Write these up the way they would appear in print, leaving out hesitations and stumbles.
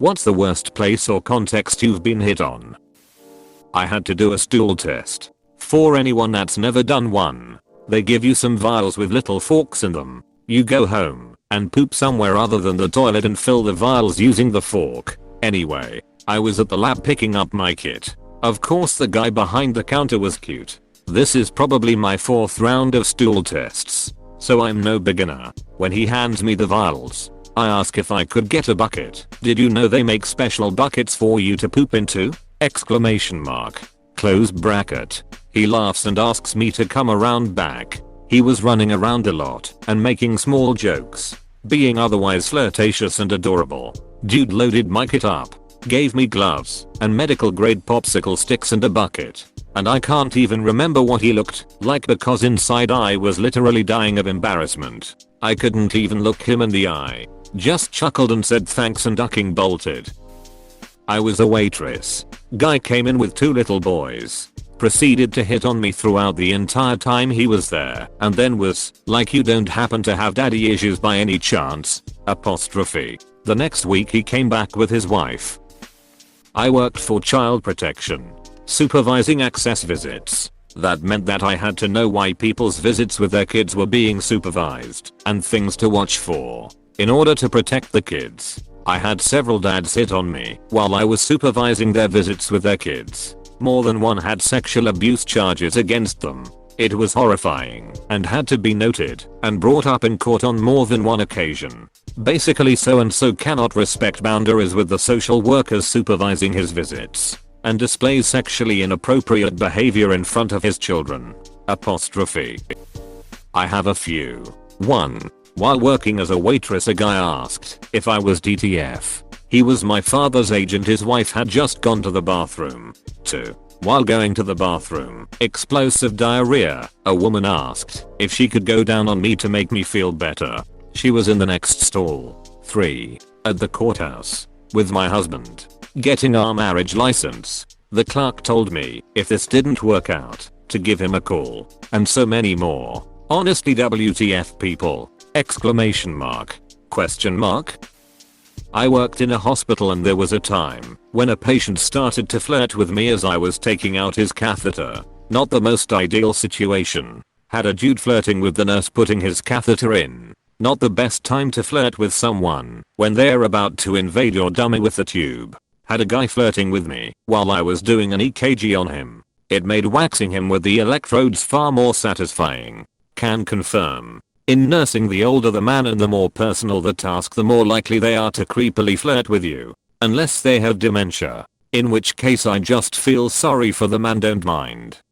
What's the worst place or context you've been hit on? I had to do a stool test. For anyone that's never done one, they give you some vials with little forks in them. You go home and poop somewhere other than the toilet and fill the vials using the fork. Anyway, I was at the lab picking up my kit. Of course the guy behind the counter was cute. This is probably my 4th round of stool tests, so I'm no beginner. When he hands me the vials, I ask if I could get a bucket. Did you know they make special buckets for you to poop into? Exclamation mark. Close bracket. He laughs and asks me to come around back. He was running around a lot and making small jokes, being otherwise flirtatious and adorable. Dude loaded my kit up, gave me gloves and medical grade popsicle sticks and a bucket. And I can't even remember what he looked like because inside I was literally dying of embarrassment. I couldn't even look him in the eye. Just chuckled and said thanks and ducking bolted. I was a waitress. Guy came in with 2 little boys. Proceeded to hit on me throughout the entire time he was there and then was like, you don't happen to have daddy issues by any chance? Apostrophe. The next week he came back with his wife. I worked for child protection, supervising access visits. That meant that I had to know why people's visits with their kids were being supervised and things to watch for. In order to protect the kids, I had several dads hit on me while I was supervising their visits with their kids. More than one had sexual abuse charges against them. It was horrifying and had to be noted and brought up in court on more than one occasion. Basically so and so cannot respect boundaries with the social workers supervising his visits and displays sexually inappropriate behavior in front of his children. Apostrophe. I have a few. 1. While working as a waitress, a guy asked if I was DTF. He was my father's agent. His wife had just gone to the bathroom. 2. While going to the bathroom, explosive diarrhea, a woman asked if she could go down on me to make me feel better. She was in the next stall. 3. At the courthouse, with my husband, getting our marriage license. The clerk told me if this didn't work out, to give him a call. And so many more. Honestly, WTF people! Exclamation mark. Question mark. I worked in a hospital and there was a time when a patient started to flirt with me as I was taking out his catheter. Not the most ideal situation. Had a dude flirting with the nurse putting his catheter in. Not the best time to flirt with someone when they're about to invade your dummy with the tube. Had a guy flirting with me while I was doing an EKG on him. It made waxing him with the electrodes far more satisfying. Can confirm. In nursing, the older the man and the more personal the task, the more likely they are to creepily flirt with you. Unless they have dementia. In which case I just feel sorry for the man, don't mind.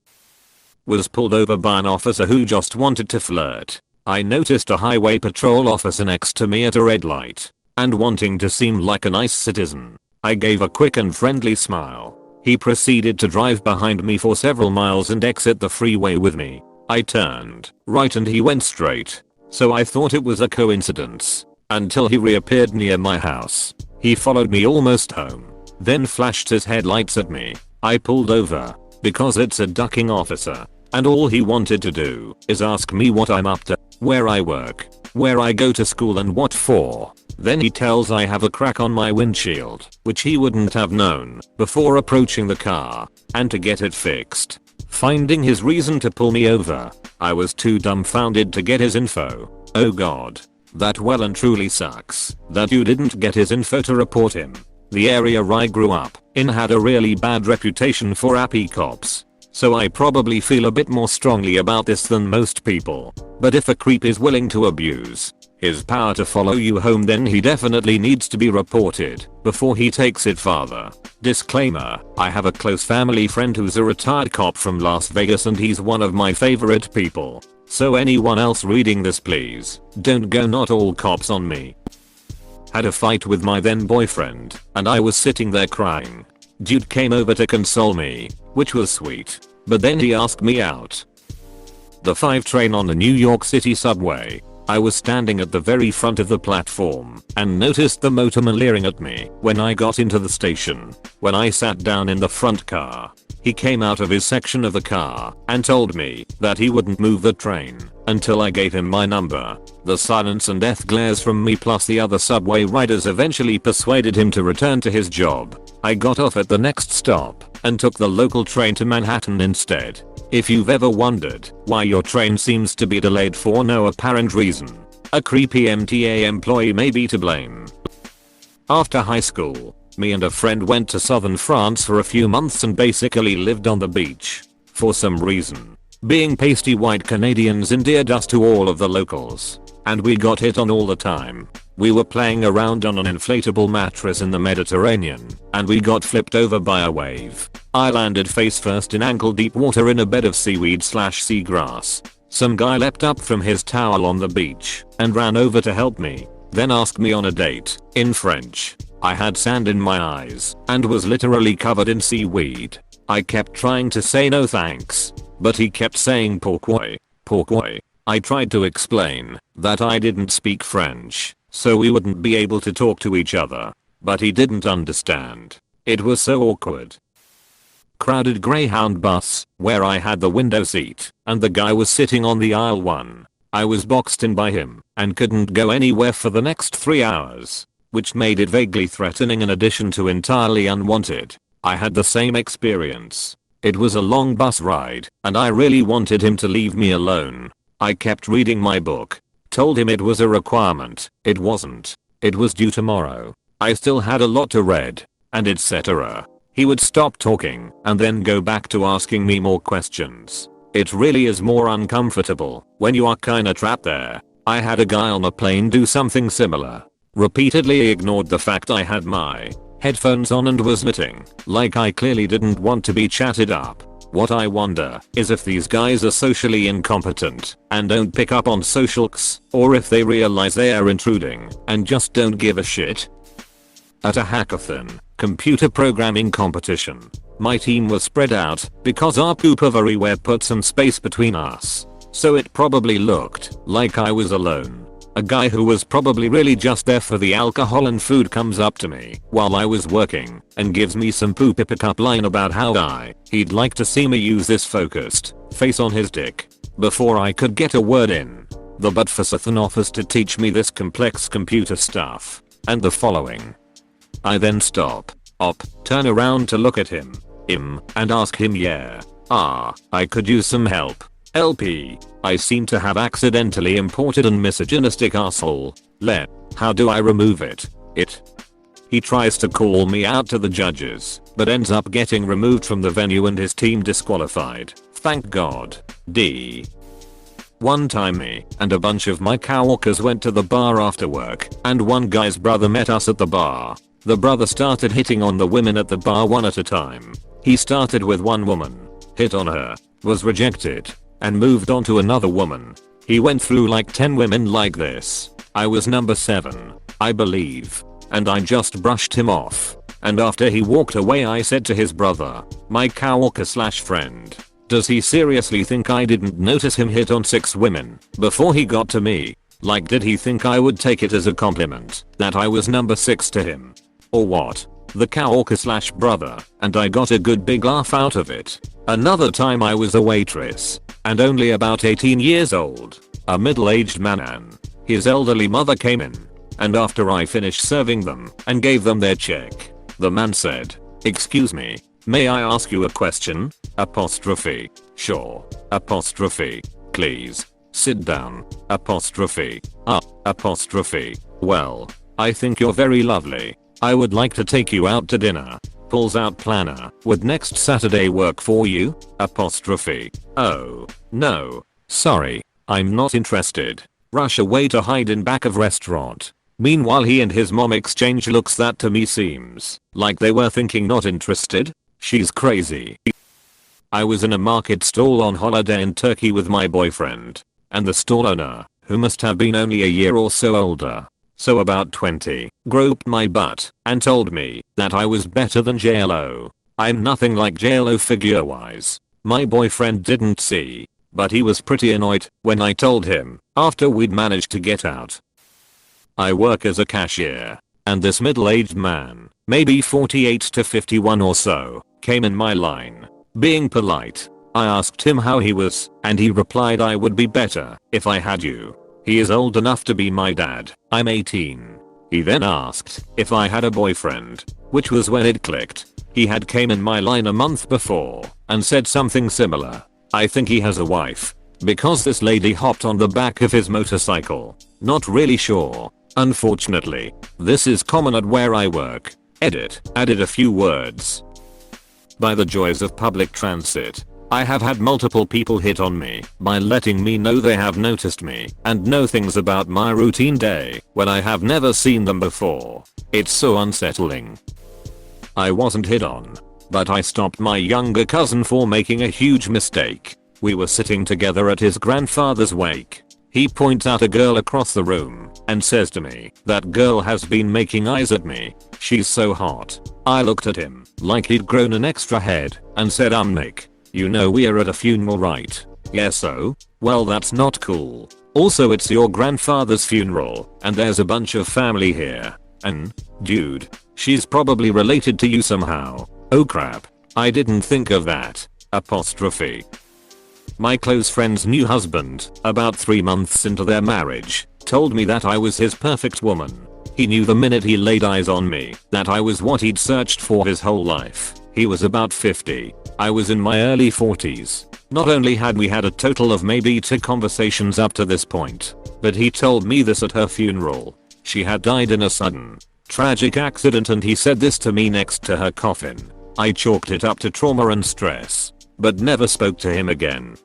Was pulled over by an officer who just wanted to flirt. I noticed a highway patrol officer next to me at a red light. And wanting to seem like a nice citizen, I gave a quick and friendly smile. He proceeded to drive behind me for several miles and exit the freeway with me. I turned right and he went straight. So I thought it was a coincidence. Until he reappeared near my house. He followed me almost home. Then flashed his headlights at me. I pulled over. Because it's a ducking officer. And all he wanted to do is ask me what I'm up to, where I work, where I go to school and what for. Then he tells I have a crack on my windshield, which he wouldn't have known before approaching the car, and to get it fixed. Finding his reason to pull me over, I was too dumbfounded to get his info. Oh god. That well and truly sucks that you didn't get his info to report him. The area I grew up in had a really bad reputation for appy cops. So I probably feel a bit more strongly about this than most people. But if a creep is willing to abuse his power to follow you home, then he definitely needs to be reported before he takes it farther. Disclaimer, I have a close family friend who's a retired cop from Las Vegas and he's one of my favorite people. So anyone else reading this, please don't go not all cops on me. Had a fight with my then boyfriend and I was sitting there crying. Dude came over to console me, which was sweet, but then he asked me out. The 5 train on the New York City subway. I was standing at the very front of the platform and noticed the motorman leering at me when I got into the station. When I sat down in the front car, He came out of his section of the car and told me that he wouldn't move the train until I gave him my number. The silence and death glares from me plus the other subway riders eventually persuaded him to return to his job. I got off at the next stop and took the local train to Manhattan instead. If you've ever wondered why your train seems to be delayed for no apparent reason, a creepy MTA employee may be to blame. After high school, me and a friend went to southern France for a few months and basically lived on the beach. For some reason, being pasty white Canadians endeared us to all of the locals, and we got hit on all the time. We were playing around on an inflatable mattress in the Mediterranean, and we got flipped over by a wave. I landed face first in ankle deep water in a bed of seaweed/seagrass. Some guy leapt up from his towel on the beach and ran over to help me, then asked me on a date, in French. I had sand in my eyes and was literally covered in seaweed. I kept trying to say no thanks, but he kept saying pourquoi, pourquoi. I tried to explain that I didn't speak French, so we wouldn't be able to talk to each other, but he didn't understand. It was so awkward. Crowded Greyhound bus, where I had the window seat, and the guy was sitting on the aisle one. I was boxed in by him, and couldn't go anywhere for the next 3 hours, which made it vaguely threatening in addition to entirely unwanted. I had the same experience. It was a long bus ride, and I really wanted him to leave me alone. I kept reading my book. Told him it was a requirement. It wasn't. It was due tomorrow. I still had a lot to read, and etc. He would stop talking and then go back to asking me more questions. It really is more uncomfortable when you are kinda trapped there. I had a guy on a plane do something similar. Repeatedly ignored the fact I had my headphones on and was knitting, like I clearly didn't want to be chatted up. What I wonder is if these guys are socially incompetent and don't pick up on social cues, or if they realize they are intruding and just don't give a shit. At a hackathon, computer programming competition, my team was spread out because our poop everywhere put some space between us, so it probably looked like I was alone. A guy who was probably really just there for the alcohol and food comes up to me while I was working and gives me some poopy pickup line about how he'd like to see me use this focused face on his dick. Before I could get a word in, the Budfasathan offers to teach me this complex computer stuff and the following. I then stop, turn around to look at him, and ask him I could use some help. LP, I seem to have accidentally imported an misogynistic asshole. How do I remove it? He tries to call me out to the judges, but ends up getting removed from the venue and his team disqualified. Thank God. D. One time me and a bunch of my coworkers went to the bar after work, and one guy's brother met us at the bar. The brother started hitting on the women at the bar one at a time. He started with one woman, hit on her, was rejected, and moved on to another woman. He went through like 10 women like this. I was number 7, I believe, and I just brushed him off. And after he walked away I said to his brother, my coworker/friend, does he seriously think I didn't notice him hit on 6 women before he got to me? Like, did he think I would take it as a compliment that I was number 6 to him? Or what? The coworker/brother, and I got a good big laugh out of it. Another time I was a waitress, and only about 18 years old. A middle-aged man. His elderly mother came in, and after I finished serving them and gave them their check, the man said, "Excuse me, may I ask you a question? Apostrophe. Sure. Apostrophe. Please. Sit down. Apostrophe. Apostrophe. Well, I think you're very lovely. I would like to take you out to dinner." Pulls out planner. Would next Saturday work for you? Apostrophe. Oh, no. Sorry. I'm not interested. Rush away to hide in back of restaurant. Meanwhile he and his mom exchange looks that to me seems like they were thinking not interested. She's crazy. I was in a market stall on holiday in Turkey with my boyfriend, and the stall owner, who must have been only a year or so older, so about 20, groped my butt and told me that I was better than JLo. I'm nothing like JLo figure wise. My boyfriend didn't see, but he was pretty annoyed when I told him after we'd managed to get out. I work as a cashier, and this middle-aged man, maybe 48 to 51 or so, came in my line. Being polite, I asked him how he was, and he replied I would be better if I had you. He is old enough to be my dad. I'm 18. He then asked if I had a boyfriend, which was when it clicked. He had came in my line a month before and said something similar. I think he has a wife, because this lady hopped on the back of his motorcycle. Not really sure. Unfortunately, this is common at where I work. Edit. Added a few words. By the joys of public transit, I have had multiple people hit on me by letting me know they have noticed me and know things about my routine day when I have never seen them before. It's so unsettling. I wasn't hit on, but I stopped my younger cousin for making a huge mistake. We were sitting together at his grandfather's wake. He points out a girl across the room and says to me, "That girl has been making eyes at me. She's so hot." I looked at him like he'd grown an extra head and said, Nick, you know we're at a funeral, right?" "Yeah, so?" "Well, that's not cool. Also, it's your grandfather's funeral and there's a bunch of family here. And, dude, she's probably related to you somehow." "Oh crap. I didn't think of that." Apostrophe. My close friend's new husband, about 3 months into their marriage, told me that I was his perfect woman. He knew the minute he laid eyes on me that I was what he'd searched for his whole life. He was about 50. I was in my early 40s. Not only had we had a total of maybe 2 conversations up to this point, but he told me this at her funeral. She had died in a sudden, tragic accident, and he said this to me next to her coffin. I chalked it up to trauma and stress, but never spoke to him again.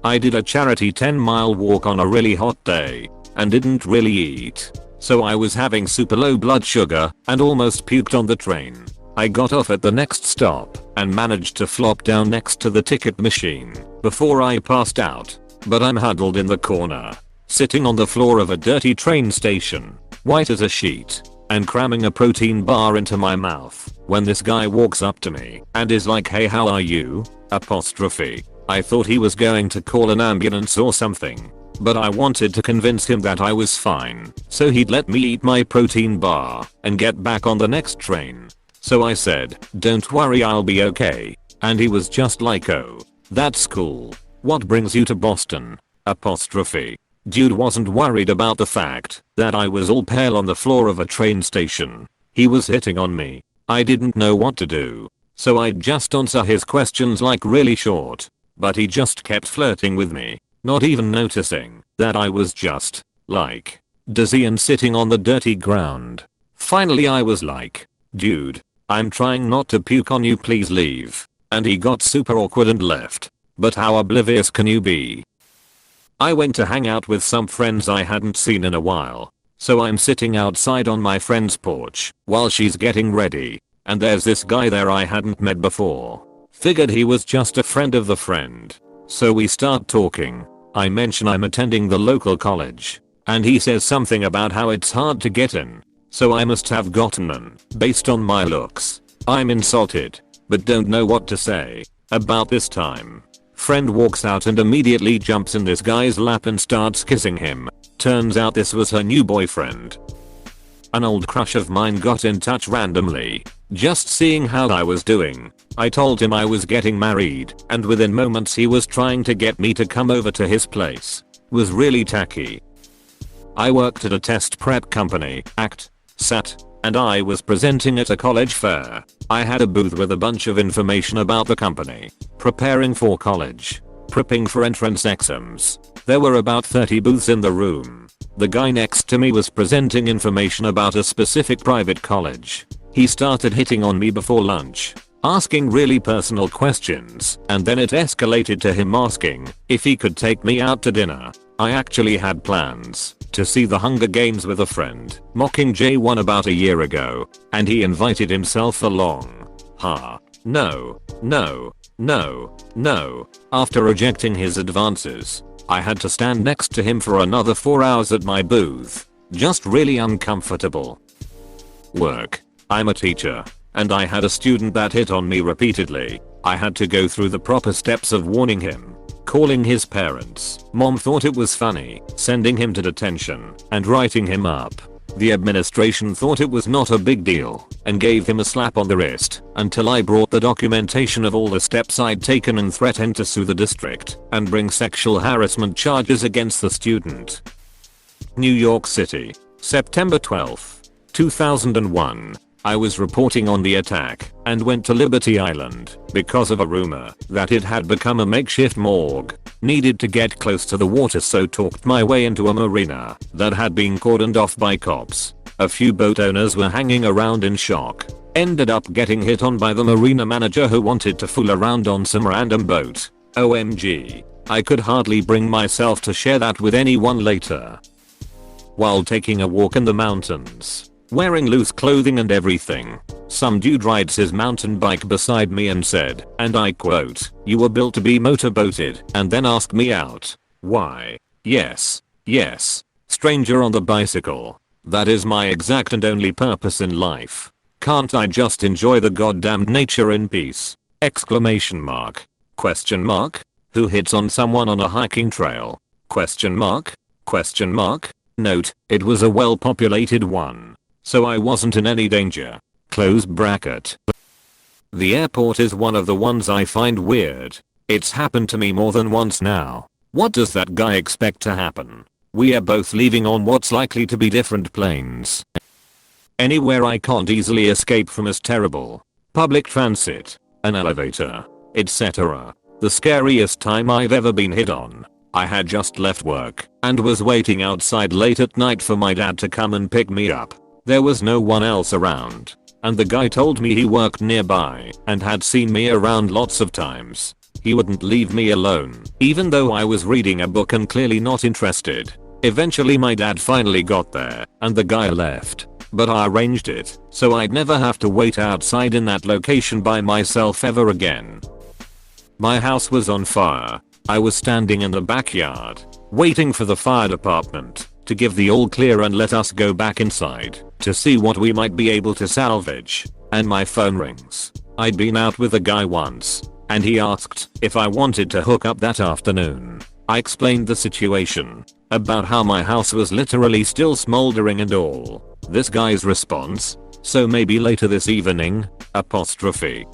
I did a charity 10-mile walk on a really hot day and didn't really eat. So I was having super low blood sugar and almost puked on the train. I got off at the next stop and managed to flop down next to the ticket machine before I passed out. But I'm huddled in the corner, sitting on the floor of a dirty train station, white as a sheet, and cramming a protein bar into my mouth when this guy walks up to me and is like, "Hey, how are you?" Apostrophe. I thought he was going to call an ambulance or something, but I wanted to convince him that I was fine so he'd let me eat my protein bar and get back on the next train. So I said, "Don't worry, I'll be okay." And he was just like, "Oh, that's cool. What brings you to Boston?" Apostrophe. Dude wasn't worried about the fact that I was all pale on the floor of a train station. He was hitting on me. I didn't know what to do, so I'd just answer his questions like really short. But he just kept flirting with me, not even noticing that I was just, like, dizzy and sitting on the dirty ground. Finally I was like, "Dude, I'm trying not to puke on you, please leave." And he got super awkward and left. But how oblivious can you be? I went to hang out with some friends I hadn't seen in a while. So I'm sitting outside on my friend's porch while she's getting ready, and there's this guy there I hadn't met before. Figured he was just a friend of the friend. So we start talking. I mention I'm attending the local college, and he says something about how it's hard to get in. So I must have gotten in based on my looks. I'm insulted, but don't know what to say. About this time, friend walks out and immediately jumps in this guy's lap and starts kissing him. Turns out this was her new boyfriend. An old crush of mine got in touch randomly, just seeing how I was doing. I told him I was getting married, and within moments he was trying to get me to come over to his place. Was really tacky. I worked at a test prep company, SAT, and I was presenting at a college fair. I had a booth with a bunch of information about the company, preparing for college, prepping for entrance exams. There were about 30 booths in the room. The guy next to me was presenting information about a specific private college. He started hitting on me before lunch, asking really personal questions, and then it escalated to him asking if he could take me out to dinner. I actually had plans to see the Hunger Games with a friend, Mockingjay 1 about a year ago, and he invited himself along. No. After rejecting his advances, I had to stand next to him for another 4 hours at my booth. Just really uncomfortable. Work. I'm a teacher, and I had a student that hit on me repeatedly. I had to go through the proper steps of warning him, calling his parents. Mom thought it was funny, sending him to detention, and writing him up. The administration thought it was not a big deal and gave him a slap on the wrist until I brought the documentation of all the steps I'd taken and threatened to sue the district and bring sexual harassment charges against the student. New York City, September 12, 2001. I was reporting on the attack and went to Liberty Island because of a rumor that it had become a makeshift morgue. Needed to get close to the water, so talked my way into a marina that had been cordoned off by cops. A few boat owners were hanging around in shock. Ended up getting hit on by the marina manager who wanted to fool around on some random boat. OMG. I could hardly bring myself to share that with anyone later. While taking a walk in the mountains, wearing loose clothing and everything, some dude rides his mountain bike beside me and said, and I quote, "You were built to be motorboated," and then asked me out. Why? Yes. Stranger on the bicycle. That is my exact and only purpose in life. Can't I just enjoy the goddamned nature in peace? Exclamation mark. Question mark. Who hits on someone on a hiking trail? Question mark. Question mark. Note, it was a well-populated one, so I wasn't in any danger. Close bracket. The airport is one of the ones I find weird. It's happened to me more than once now. What does that guy expect to happen? We are both leaving on what's likely to be different planes. Anywhere I can't easily escape from is terrible. Public transit, an elevator, etc. The scariest time I've ever been hit on. I had just left work and was waiting outside late at night for my dad to come and pick me up. There was no one else around, and the guy told me he worked nearby and had seen me around lots of times. He wouldn't leave me alone, even though I was reading a book and clearly not interested. Eventually my dad finally got there and the guy left, but I arranged it so I'd never have to wait outside in that location by myself ever again. My house was on fire. I was standing in the backyard, waiting for the fire department to give the all clear and let us go back inside to see what we might be able to salvage, and my phone rings. I'd been out with a guy once, and he asked if I wanted to hook up that afternoon. I explained the situation, about how my house was literally still smoldering and all. This guy's response, "So maybe later this evening?" apostrophe.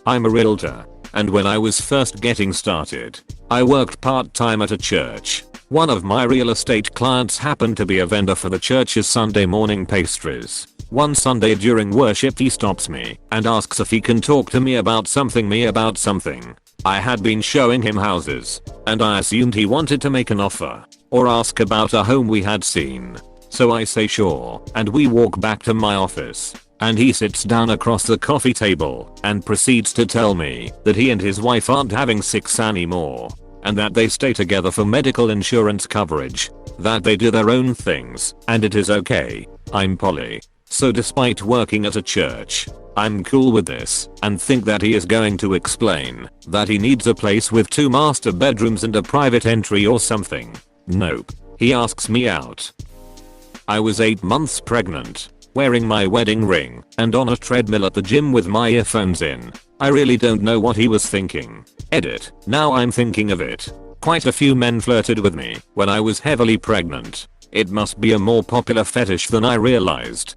I'm a realtor, and when I was first getting started, I worked part-time at a church. One of my real estate clients happened to be a vendor for the church's Sunday morning pastries. One Sunday during worship he stops me and asks if he can talk to me about something. I had been showing him houses, and I assumed he wanted to make an offer or ask about a home we had seen. So I say sure, and we walk back to my office, and he sits down across the coffee table and proceeds to tell me that he and his wife aren't having sex anymore, and that they stay together for medical insurance coverage, that they do their own things, and it is okay. I'm poly, so despite working at a church, I'm cool with this and think that he is going to explain that he needs a place with 2 master bedrooms and a private entry or something. Nope. He asks me out. I was 8 months pregnant, wearing my wedding ring, and on a treadmill at the gym with my earphones in. I really don't know what he was thinking. Edit. Now I'm thinking of it. Quite a few men flirted with me when I was heavily pregnant. It must be a more popular fetish than I realized.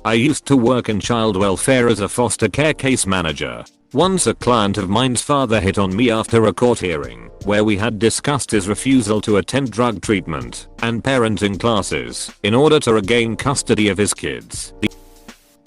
I used to work in child welfare as a foster care case manager. Once a client of mine's father hit on me after a court hearing where we had discussed his refusal to attend drug treatment and parenting classes in order to regain custody of his kids.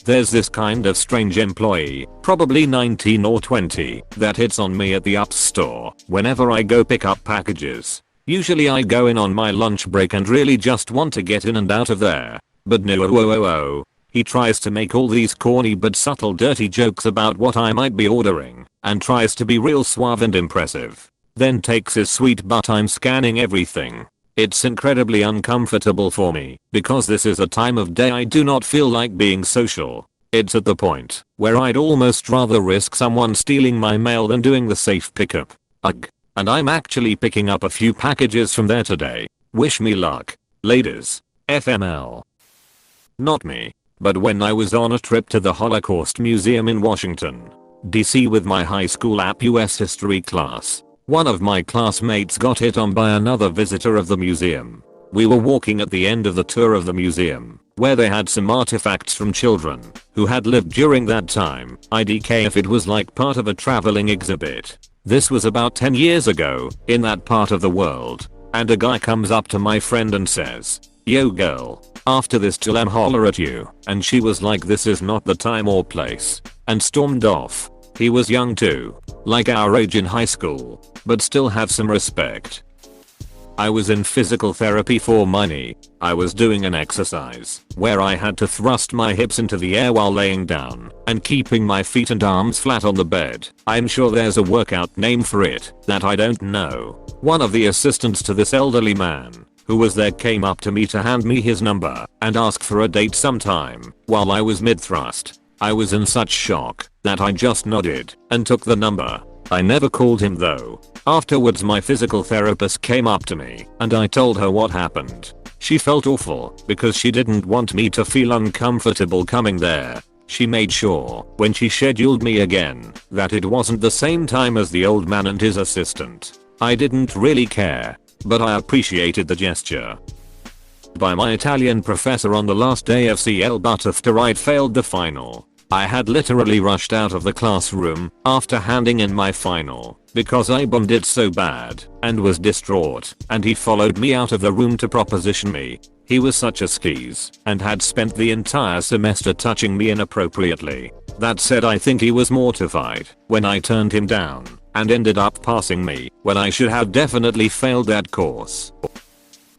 There's this kind of strange employee, probably 19 or 20, that hits on me at the UPS store whenever I go pick up packages. Usually I go in on my lunch break and really just want to get in and out of there. But no. He tries to make all these corny but subtle dirty jokes about what I might be ordering, and tries to be real suave and impressive. Then takes his sweet butt time scanning everything. It's incredibly uncomfortable for me, because this is a time of day I do not feel like being social. It's at the point where I'd almost rather risk someone stealing my mail than doing the safe pickup. Ugh. And I'm actually picking up a few packages from there today. Wish me luck. Ladies. FML. Not me. But when I was on a trip to the Holocaust Museum in Washington, D.C. with my high school AP US history class, one of my classmates got hit on by another visitor of the museum. We were walking at the end of the tour of the museum, where they had some artifacts from children who had lived during that time. IDK if it was like part of a traveling exhibit. This was about 10 years ago, in that part of the world, and a guy comes up to my friend and says, "Yo girl, after this till I'm holler at you," and she was like, "This is not the time or place," and stormed off. He was young too, like our age in high school, but still have some respect. I was in physical therapy for my knee. I was doing an exercise where I had to thrust my hips into the air while laying down and keeping my feet and arms flat on the bed. I'm sure there's a workout name for it that I don't know. One of the assistants to this elderly man who was there came up to me to hand me his number and ask for a date sometime while I was mid-thrust. I was in such shock that I just nodded and took the number. I never called him though. Afterwards my physical therapist came up to me and I told her what happened. She felt awful because she didn't want me to feel uncomfortable coming there. She made sure when she scheduled me again that it wasn't the same time as the old man and his assistant. I didn't really care, but I appreciated the gesture. By my Italian professor on the last day of CL, but after I'd failed the final, I had literally rushed out of the classroom after handing in my final because I bombed it so bad and was distraught, and he followed me out of the room to proposition me. He was such a skis and had spent the entire semester touching me inappropriately. That said, I think he was mortified when I turned him down and ended up passing me when I should have definitely failed that course.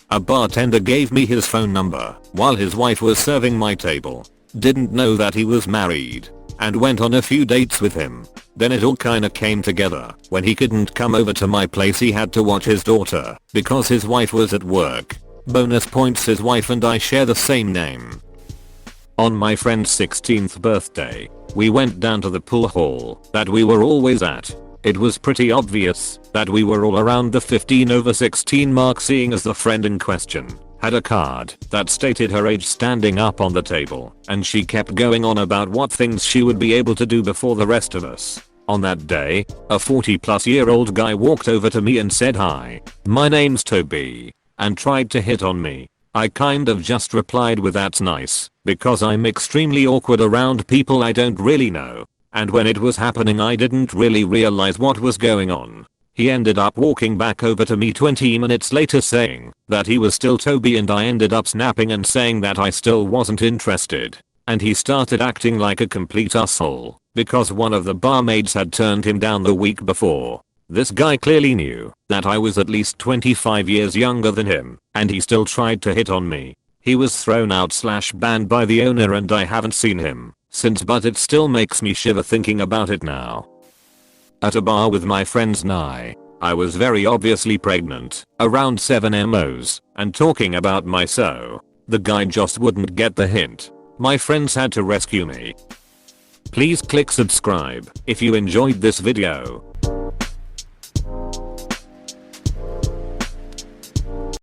A bartender gave me his phone number while his wife was serving my table. Didn't know that he was married and went on a few dates with him. Then it all kinda came together. When he couldn't come over to my place, he had to watch his daughter because his wife was at work. Bonus points, his wife and I share the same name. On my friend's 16th birthday, we went down to the pool hall that we were always at. It was pretty obvious that we were all around the 15/16 mark, seeing as the friend in question had a card that stated her age standing up on the table, and she kept going on about what things she would be able to do before the rest of us. On that day, a 40-plus-year-old guy walked over to me and said, "Hi, my name's Toby," and tried to hit on me. I kind of just replied with "That's nice," because I'm extremely awkward around people I don't really know, and when it was happening I didn't really realize what was going on. He ended up walking back over to me 20 minutes later saying that he was still Toby, and I ended up snapping and saying that I still wasn't interested. And he started acting like a complete asshole because one of the barmaids had turned him down the week before. This guy clearly knew that I was at least 25 years younger than him, and he still tried to hit on me. He was thrown out / banned by the owner, and I haven't seen him since, but it still makes me shiver thinking about it now. At a bar with my friends Nye, I was very obviously pregnant, around 7 MOs, and talking about my so. The guy just wouldn't get the hint. My friends had to rescue me. Please click subscribe if you enjoyed this video.